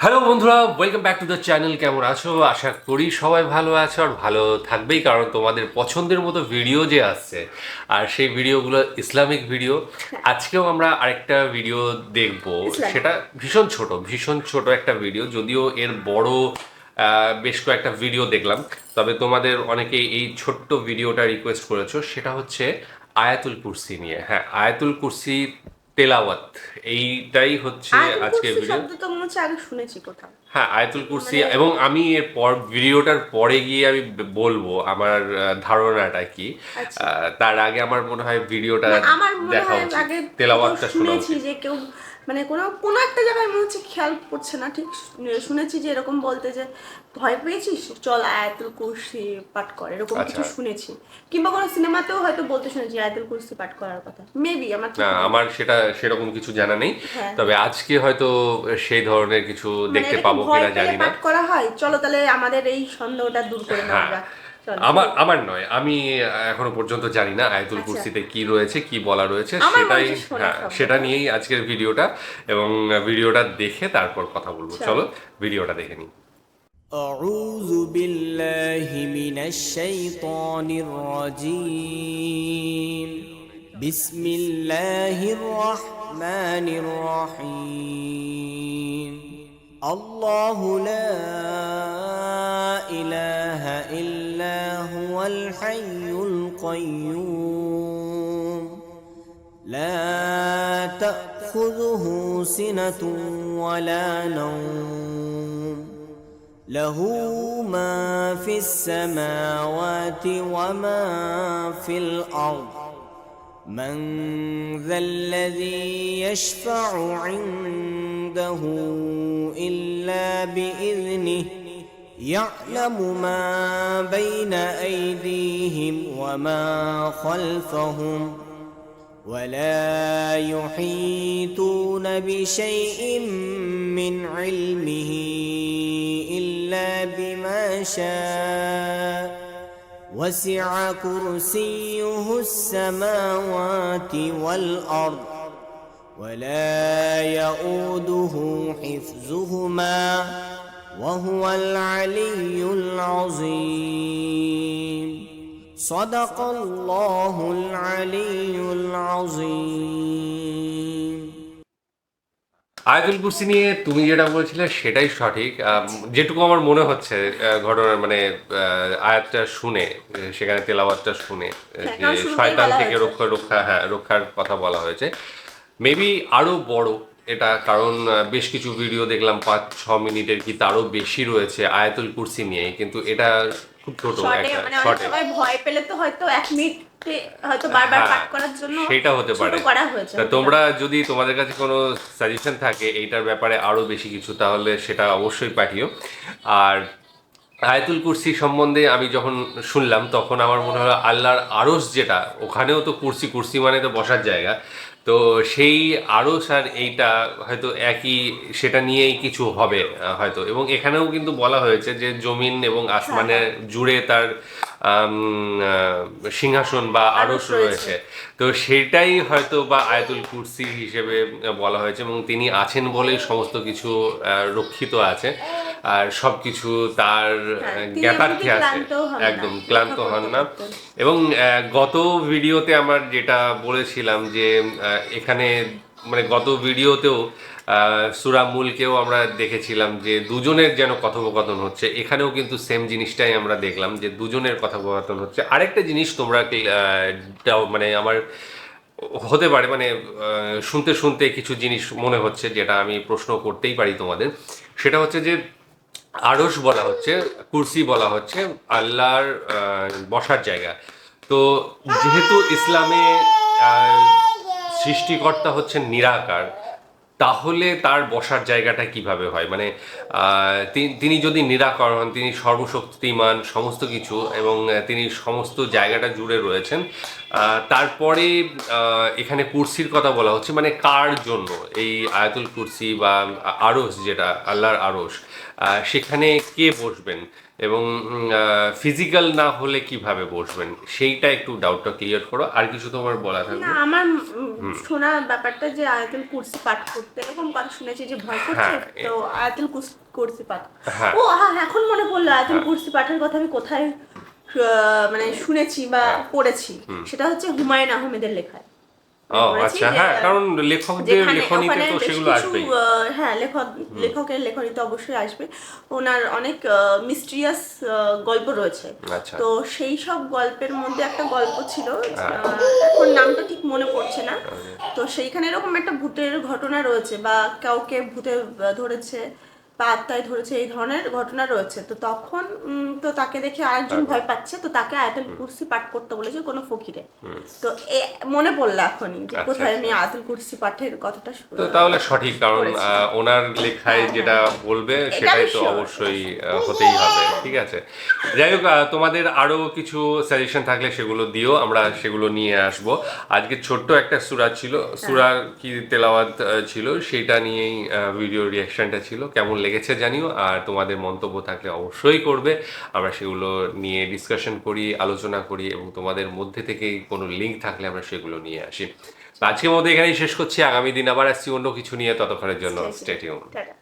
Hello বন্ধুরা, welcome back to the channel. কেমন আছো? আশা করি সবাই ভালো আছো আর ভালো থাকবেই, কারণ তোমাদের পছন্দের মতো ভিডিও যে আসছে আর সেই ভিডিওগুলো ইসলামিক ভিডিও। আজকেও আমরা আরেকটা ভিডিও দেখব। ইসলাম। সেটা ভীষণ ছোট একটা ভিডিও, যদিও এর বড় বেশ কয়েকটা ভিডিও দেখলাম। তবে তোমাদের অনেকেই এই ছোট্ট ভিডিওটা রিকোয়েস্ট করেছো, সেটা হচ্ছে আয়াতুল কুরসি নিয়ে। হ্যাঁ, আয়াতুল কুরসি তেলাওয়াত, এইটাই হচ্ছে আয়াতুল আজকের কুরসি ভিডিও। শব্দ তো মনে হচ্ছে আগে শুনেছি কোথাও। হ্যাঁ, আয়াতুল কুরসি, মানে এবং আমি এর পর ভিডিওটার পরে গিয়ে আমি বলবো আমার ধারণাটা কি। আচ্ছা, তার আগে আমার মনে হয় ভিডিওটা না আমার মনে দেখা হয় উচিত, আগে কোথাও তেলাওয়াতটা শোনা শুনেছি উচিত। যে কেউ মানে কোনো কোনো একটা জায়গায় মনে হচ্ছে, খেয়াল পড়ছে না ঠিক, শুনেছি যে এরকম বলতে যে ভয় পেয়েছিস চল আয়াতুল কুরসি পাঠ কর, এরকম আচ্ছা, কিছু শুনেছি। কিংবা কোনো সিনেমাতেও হয়তো বলতে শুনেছি আয়াতুল কুরসি পাঠ করার কথা, মেবি, আমার না ঠিক মনে আমার নেই। সেটা সেরকম কিছু জানা নেই। হ্যাঁ, তবে আজকে হয়তো সেই ধরনের কিছু মানে দেখতে এটা কি পাবো ভয় কিনা পেলে জানি না। পাঠ করা হয়? চলো তাহলে আমাদের এই সন্দেহটা দূর করে নেওয়া হ্যাঁ, যাক। চলো আমার শুরু। আমার নয়, আমি এখনো পর্যন্ত জানি না আয়াতুল আচ্ছা, কুরসিতে কি রয়েছে, কি বলা রয়েছে আমার মনে সেটাই। হচ্ছে শোনা হ্যাঁ, সেটা শব্দটা। নিয়েই আজকের ভিডিওটা, এবং ভিডিওটা দেখে তারপর কথা বলবো। চলো চলো। ভিডিওটা দেখে নিই। أعوذ بالله من الشيطان الرجيم. بسم الله الرحمن الرحيم. الله لا إله إلا هو الحي القيوم. لا تأخذه سنة ولا نوم. له ما في السماوات وما في الأرض. من ذا الذي يشفع عنده إلا بإذنه. يعلم ما بين أيديهم وما خلفهم. ولا يحيطون بشيء من علمه إلا بما شاء. وسع كرسيه السماوات والأرض. ولا يؤوده حفظهما وهو العلي العظيم. صدق الله العلي العظيم. আয়াতুল কুরসি নিয়ে তুমি যেটা বলছিলে সেটাই সঠিক। যেটুকু আমার মনে হচ্ছে ঘটনার মানে আয়াতটা শুনে, সেখানে তেলাওয়াতটা শুনে, হ্যাঁ, যে কারণ শুরুতেই শয়তান বলা থেকে হয়েছে। রক্ষার কথা বলা হয়েছে। মেবি আরো বড় এটা, কারণ বেশ কিছু ভিডিও দেখলাম 5-6 মিনিটের কি তারও বেশি রয়েছে আয়াতুল কুরসি নিয়ে, কিন্তু এটা খুব ছোট শর্টে একটা মানে অনেক শর্টে। সময় ভয় পেলে তো হয়তো 1 মিনিটে হয়তো বারবার হ্যাঁ, পাঠ করার জন্য সেটা হতে ছোট পারে। করা হয়েছে, তা হতে তোমরা পারে। যদি তোমাদের কাছে কোনো সাজেশন থাকে এইটার ব্যাপারে আরো বেশি কিছু, তাহলে সেটা অবশ্যই পাঠিও। আর আয়াতুল কুরসি সম্বন্ধে আমি যখন শুনলাম তখন আমার মনে হলো আল্লাহর আরশ, যেটা ওখানেও তো কুরসি, কুরসি মানে তো বসার জায়গা। তো সেই আরশ আর এইটা হয়তো একই, সেটা নিয়েই কিছু হবে হয়তো। এবং এখানেও কিন্তু বলা হয়েছে যে জমিন এবং হ্যাঁ, আসমানের হ্যাঁ, জুড়ে তার আম, সিংহাসন বা আরশ আরশ রয়েছে। রয়েছে। তো সেটাই হয়তো বা আয়াতুল কুরসি হিসেবে বলা হয়েছে, এবং তিনি আছেন বলেই সমস্ত কিছু রক্ষিত আছে, আর সব কিছু তার হ্যাঁ, তিনি এমনকি জ্ঞাতার্থে আছে। ক্লান্তও হন না, একদম রক্ষা ক্লান্ত হন করতে না। করতে। এবং গত ভিডিওতে আমার যেটা বলেছিলাম যে এখানে মানে গত ভিডিওতেও সূরা মুলকেও আমরা দেখেছিলাম যে দুজনের যেন কথোপকথন হচ্ছে, এখানেও কিন্তু সেম জিনিসটাই আমরা দেখলাম যে দুজনের কথোপকথন হচ্ছে। আরেকটা জিনিস তোমরা মানে আমার হতে পারে মানে শুনতে শুনতে কিছু জিনিস মনে হচ্ছে, যেটা আমি প্রশ্ন করতেই পারি তোমাদের। সেটা হচ্ছে যে আরশ বলা হচ্ছে, কুরসি বলা হচ্ছে আল্লাহর বসার জায়গা। তো যেহেতু ইসলামে আহ, সৃষ্টিকর্তা হচ্ছেন নিরাকার, তাহলে তার বসার জায়গাটা কিভাবে হয়? মানে তিনি যদি নিরাকার হন, তিনি সর্বশক্তিমান সমস্ত কিছু, এবং তিনি সমস্ত জায়গাটা জুড়ে রয়েছেন। তারপরে এখানে কুরসির কথা বলা হচ্ছে, মানে কার জন্য এই আয়াতুল কুরসি বা আরশ, যেটা আল্লাহর আরশ, সেখানে কে বসবেন এবং ফিজিক্যাল না হলে কিভাবে বসবেন, সেইটা একটু ডাউটটা ক্লিয়ার করো। আর কিছু তোমার বলা থাকবে? না, আমার শোনা ব্যাপারটা যে আয়াতুল কুরসি পাঠ করতে এরকম কথা শুনেছি যে ভয় করছে, হ্যাঁ, তো আয়াতুল কুরসি পাঠ। হ্যাঁ। ও হ্যাঁ, এখন মনে পড়লো আয়াতুল কুরসি পাঠের কথা আমি কোথায় মানে শুনেছি বা পড়েছি, সেটা হচ্ছে হুমায়ুন আহমেদের লেখায়। ও পড়েছি আচ্ছা, যে, হ্যাঁ, কারণ লেখকদের যেখানে লেখনীতে ওখানে তো বেশ সেগুলো কিছু, আসবেই। হ্যাঁ, লেখকের লেখনীতে অবশ্যই আসবে। ওনার অনেক মিস্ট্রিয়াস গল্প রয়েছে। আচ্ছা। তো সেই সব গল্পের মধ্যে একটা গল্প ছিল, এখন নামটা ঠিক মনে পড়ছে না। তো সেইখানে এরকম একটা ভূতের ঘটনা রয়েছে, বা কাউকে ভূতে ধরেছে বা আত্মায় ধরেছে, এই ধরনের ঘটনা রয়েছে। তো তখন তো তাকে দেখে আরেকজন ভয় পাচ্ছে, তো তাকে আয়াতুল কুরসি পাঠ করতে বলেছে কোনো ফকিরে। তো মনে পড়লো এখনই যে আচ্ছা, কোথায় আমি আচ্ছা। আয়াতুল কুরসি পাঠের কথাটা তো তাহলে সঠিক, কারণ পড়েছি। ওনার লেখায় হ্যাঁ, যেটা বলবে এটা সেটাই আমি তো sure। অবশ্যই হতেই হবে। ঠিক আছে, যাই হোক, তোমাদের আরো কিছু সাজেশন থাকলে সেগুলো দিও, আমরা সেগুলো নিয়ে আসব। আজকে ছোট্ট একটা সূরা ছিল, সূরার কি তেলাওয়াত ছিল, সেটা নিয়েই ভিডিও রিঅ্যাকশনটা ছিল। কেমন লেগেছে জানিও, আর তোমাদের মন্তব্য থাকলে অবশ্যই করবে। আমরা সেগুলো নিয়ে ডিসকাশন করি, আলোচনা করি, এবং তোমাদের মধ্যে থেকেই কোনো লিঙ্ক থাকলে আমরা সেগুলো নিয়ে আসি। তো আজকের মধ্যে এখানেই শেষ করছি, আগামী দিন আবার আসছি অন্য কিছু নিয়ে। ততক্ষণের জন্য স্টে টিউন। টাটা।